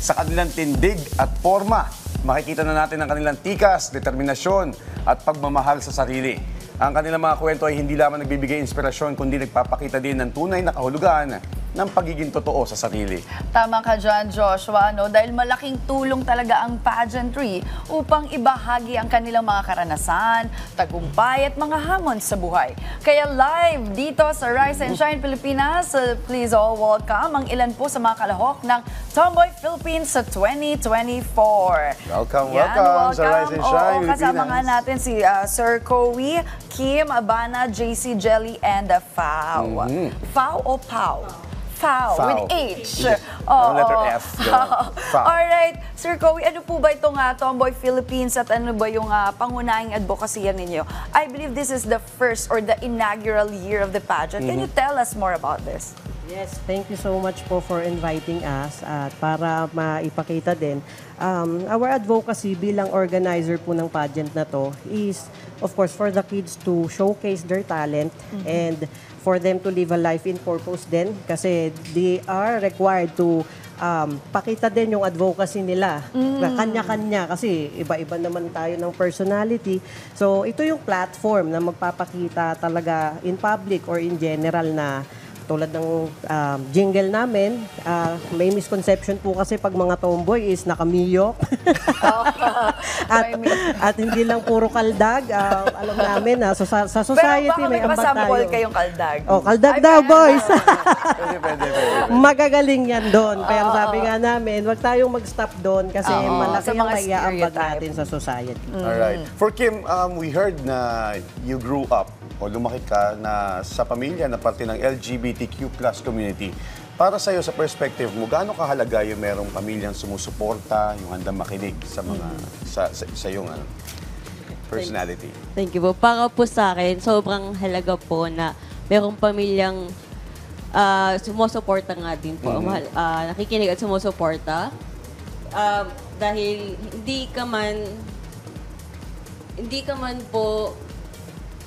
Sa kanilang tindig at forma, makikita na natin ang kanilang tikas, determinasyon at pagmamahal sa sarili. Ang kanilang mga kwento ay hindi lamang nagbibigay inspirasyon, kundi nagpapakita din ng tunay na kahulugan ng pagiging totoo sa sarili. Tama ka dyan, Joshua, no? Dahil malaking tulong talaga ang pageantry upang ibahagi ang kanilang mga karanasan, tagumpay at mga hamon sa buhay. Kaya live dito sa Rise and Shine Pilipinas, please all welcome ang ilan po sa mga kalahok ng Tomboy Philippines sa 2024. Welcome sa Rise and Shine Pilipinas. Kasama nga natin si Sir Cowie, Kim, Abana, JC, Jelly, and Fao. Fao o Pao? Fao, with H. Ang letter F. Alright. Sir Cowie, ano po ba itong Tomboy Philippines at ano ba yung pangunahing advocacy ninyo? I believe this is the first or the inaugural year of the pageant. Can you tell us more about this? Yes, thank you so much po for inviting us at para maipakita din. Our advocacy bilang organizer po ng pageant na to is, of course, for the kids to showcase their talent and for them to live a life in purpose din kasi they are required to pakita din yung advocacy nila. Kanya-kanya kasi iba-iba naman tayo ng personality. So ito yung platform na magpapakita talaga in public or in general na tulad ng jingle namin, may misconception po kasi pag mga tomboy is nakamiyok. at hindi lang puro kaldag. Alam namin na sa society may ambag tayo. Pero baka may kayong kaldag. Oh, kaldag daw, boys! Pwede. Magagaling yan doon. Pero sabi nga namin, wag tayong mag-stop doon kasi malaki ang maiaambag natin sa society. Alright. For Kim, we heard na you grew up o lumaki ka na sa pamilya na parte ng LGBTQ+ community. Para sa'yo, sa perspective mo, gaano kahalaga yung merong pamilyang sumusuporta, yung handang makinig sa mga sa iyong personality? Thank you po. Para po sa akin, sobrang halaga po na merong pamilyang sumusuporta nga din po. Nakikinig at sumusuporta. Dahil hindi ka man po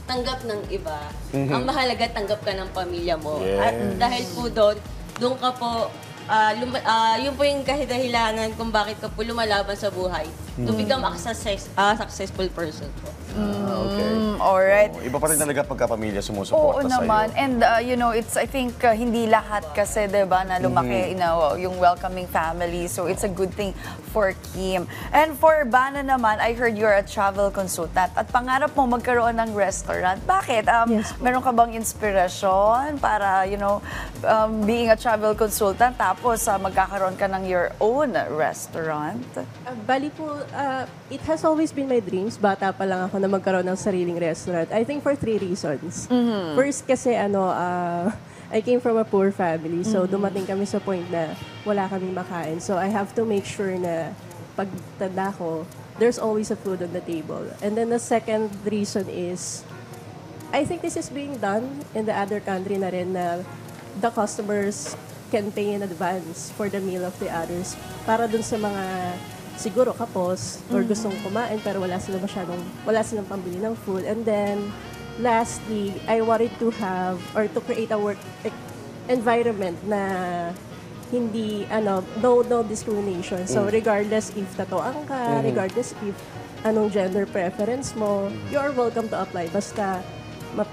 tanggap ng iba. Ang mahalaga, tanggap ka ng pamilya mo. Yes. At dahil po doon ka po, yun po yung kahidahilanan kung bakit ka po lumalaban sa buhay. To become a successful person po. Okay. Alright. Iba pa rin talaga pagka-pamilya sumusuporta Oo sa'yo. naman. And it's, I think, hindi lahat kasi, diba, na lumaki yung welcoming family. So, it's a good thing for Kim. And for Bana naman, I heard you're a travel consultant. At pangarap mo magkaroon ng restaurant. Bakit? Yes, meron ka bang inspirasyon para, being a travel consultant, tapos magkakaroon ka ng your own restaurant? Bali po, it has always been my dreams. Bata pa lang ako na magkaroon ng sariling restaurant. I think for 3 reasons. First kasi I came from a poor family. So dumating kami sa point na wala kaming makain. So I have to make sure na pag tanda ko, there's always a food on the table. And then the second reason is, I think this is being done in the other country na rin na the customers can pay in advance for the meal of the others. Para dun sa mga siguro kapos or gustong kumain pero wala silang pambili ng food. And then lastly, I wanted to have or to create a work environment na hindi no discrimination. So regardless if tatoan ka, regardless if anong gender preference mo, you're welcome to apply. Basta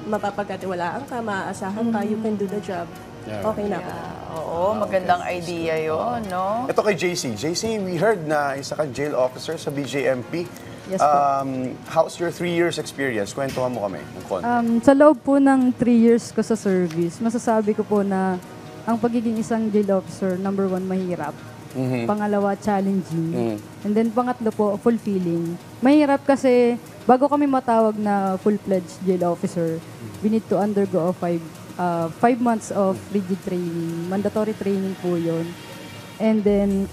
mapapagkatiwalaan ka, maaasahan ka, you can do the job. Okay na ako. Oo, magandang idea yun, no? Ito kay JC. JC, we heard na isa kang jail officer sa BJMP. Yes po. How's your 3 years experience? Kwentuhan mo kami ng konti. Sa loob po ng 3 years ko sa service, masasabi ko po na ang pagiging isang jail officer, number 1, mahirap. Pangalawa, challenging. And then pangatlo po, fulfilling. Mahirap kasi bago kami matawag na full-fledged jail officer, we need to undergo a 5 months of rigid training. Mandatory training po yun. And then,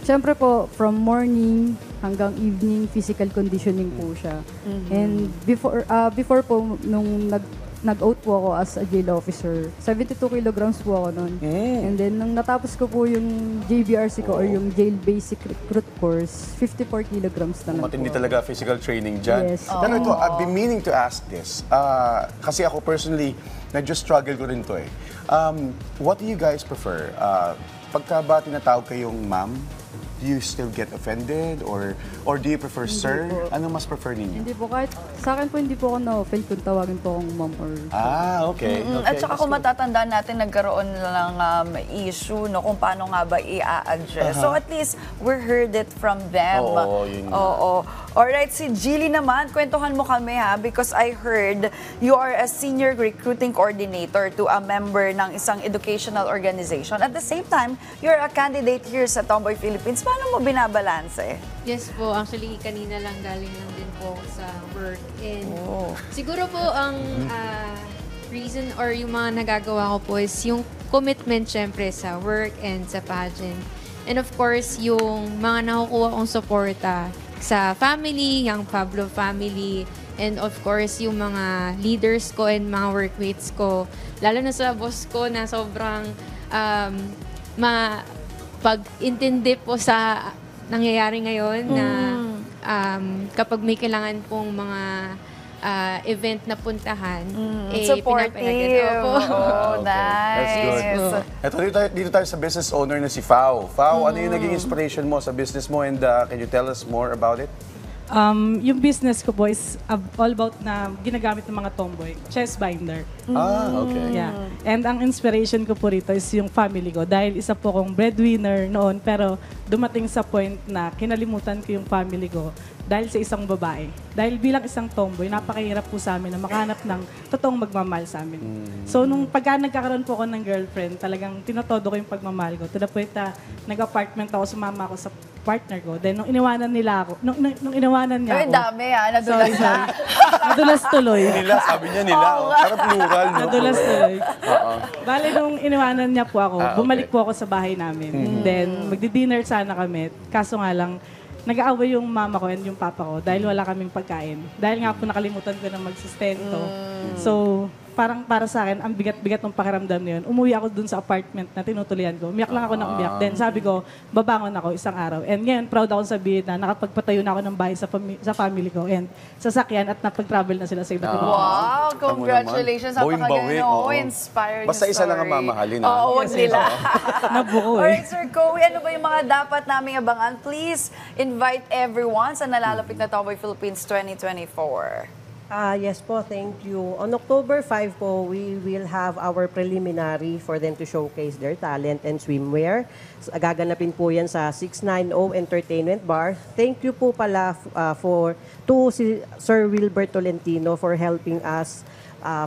syempre po, from morning hanggang evening, physical conditioning po siya. And before po, nung nag-out po ako as a jail officer, 72 kilograms po ako noon. And then, nung natapos ko po yung JBRC ko or yung Jail Basic Recruit Course, 54 kilograms na lang Matindi po. talaga physical training dyan. Yes. Pero ito, I've been meaning to ask this. Kasi ako personally, struggle ko rin to eh. What do you guys prefer? Pagka ba tinatawag kayong ma'am do you still get offended or do you prefer sir? po. Ano mas prefer ninyo? Hindi po, kahit sa akin po hindi po ako na-offend kung tawagin po akong ma'am or... Okay. At saka kung matatandaan natin, nagkaroon lang issue no, kung paano nga ba i-address. So at least we heard it from them. Oo, yun nga. Oo. Alright, si Jilly naman, kwentuhan mo kami ha, because I heard you are a senior recruiting coordinator to a member ng isang educational organization. At the same time, you're a candidate here sa Tomboy Philippines. Paano mo binabalanse? Yes po, actually kanina lang galing lang din po ako sa work. And siguro po ang reason or yung mga nagagawa ko po is yung commitment syempre sa work and sa pageant. And of course, yung mga nakukuha kong suporta sa family, yung Pablo family, and of course, yung mga leaders ko and mga workmates ko, lalo na sa boss ko na sobrang pag-intindi po sa nangyayari ngayon na kapag may kailangan pong mga event na puntahan, Supportive. pinapayagan. Opo. Oh, That's nice. good. Eto, dito tayo sa business owner na si Fao. Fao, ano yung naging inspiration mo sa business mo and can you tell us more about it? Yung business ko po is all about na ginagamit ng mga tomboy, chest binder. Okay. Yeah. And ang inspiration ko po rito is yung family ko. Dahil isa po akong breadwinner noon, pero dumating sa point na kinalimutan ko yung family ko dahil sa isang babae. Dahil bilang isang tomboy, napakahirap po sa amin na makahanap ng totoong magmamahal sa amin. So, nung pagka nagkakaroon po ako ng girlfriend, talagang tinotodo ko yung pagmamahal ko. To the point na nag-apartment ako, sumama ako sa partner ko. Then, nung iniwanan nila ako, nung iniwanan niya Ay, ako, dami ha, nadulas na. nadulas tuloy. Nila, sabi niya nila. Parang plural, no? Nadulas tuloy. Bale, nung iniwanan niya po ako, Okay. bumalik po ako sa bahay namin. Then, magdi-dinner sana kami. Kaso nga lang, nag-aaway yung mama ko and yung papa ko dahil wala kaming pagkain. Dahil nga po nakalimutan ko na magsustento. So, parang para sa akin, ang bigat-bigat ng pakiramdam na yun. Umuwi ako dun sa apartment na tinutulian ko. Umiyak lang ako ng umiyak. Then sabi ko, babangon ako isang araw. And ngayon, proud ako sabihin na nakapagpatayo na ako ng bahay sa family ko and sasakyan at napag-travel na sila sa iba't ibang Wow, Tama congratulations. naman. Napakaganda. Bawing-bawi, oo. Inspiring Basta isa lang ang story. mamahalin, ha? Oo, wag nila. Nabuo eh. Alright, Sir Kowi, ano ba yung mga dapat naming abangan? Please invite everyone sa nalalapit na Tomboy Philippines 2024. Yes po, thank you. On October 5 po, we will have our preliminary for them to showcase their talent and swimwear. Gaganapin po yan sa 690 Entertainment Bar. Thank you po pala to si Sir Wilbert Tolentino for helping us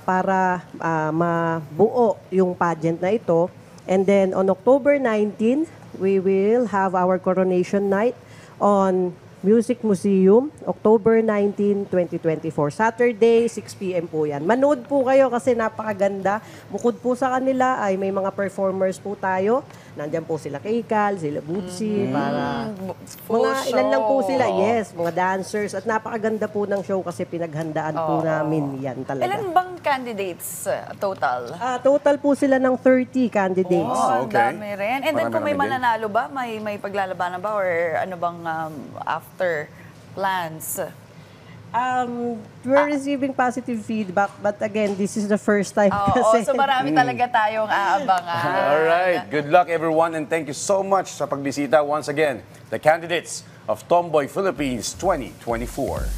para mabuo yung pageant na ito. And then on October 19, we will have our coronation night on Music Museum, October 19, 2024. Saturday, 6 p.m. po yan. Manood po kayo kasi napakaganda. Bukod po sa kanila ay may mga performers po tayo. Nandiyan po sila Keikal, sila Bootsy, para Full mga ilan lang po show. sila. Yes, mga dancers. At napakaganda po ng show kasi pinaghandaan po namin yan talaga. Ilan bang candidates total? Total po sila ng 30 candidates. Oh, ang okay. dami rin. And then kung may Marami-rami din. mananalo ba, may paglalabanan ba or ano bang after plans? We're receiving positive feedback, but again, this is the first time Oo, kasi. so marami talaga tayong aabangan. All right. Good luck, everyone, and thank you so much sa pagbisita once again. The candidates of Tomboy Philippines 2024.